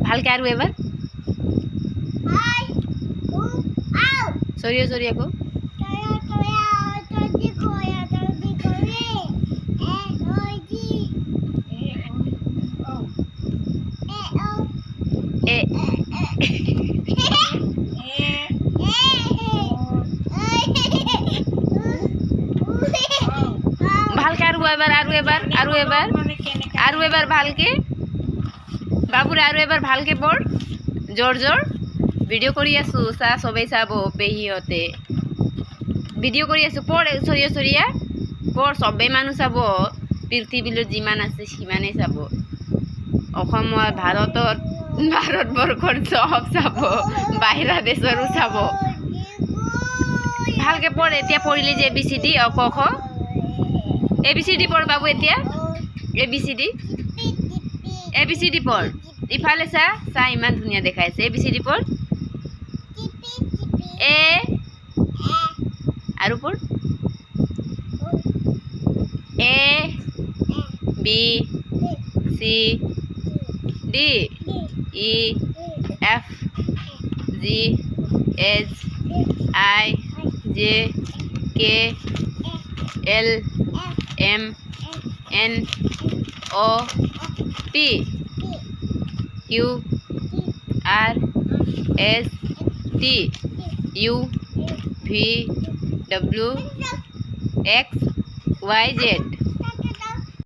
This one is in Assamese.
ভালকে আৰু এবাৰ সৰিয়ে সৰিয়ে কো এ ভালকে আৰু এবাৰ আৰু এবাৰ আৰু এবাৰ আৰু এবাৰ ভালকে বাবুৰে আৰু এবাৰ ভালকে পঢ় জোৰ জোৰ ভিডিঅ' কৰি আছো চা সবেই চাব পেহীহঁতে ভিডিঅ' কৰি আছো পঢ় চৰিয়া চৰিয়া পঢ় সবেই মানুহ চাব পৃথিৱীলৈ যিমান আছে সিমানেই চাব অসমৰ ভাৰতবৰ্ষৰ চব চাব বাহিৰা দেশৰো চাব ভালকে পঢ় এতিয়া পঢ়িলে যে ABCD অ ক খ ABCD পঢ় বাবু এতিয়া ABCD পঢ় ইফালে চা চা ইমান ধুনীয়া দেখাইছে ABCD পঢ় এ আৰু পঢ় A B C D E F G H I J K L M N O P Q R S T U V W X Y Z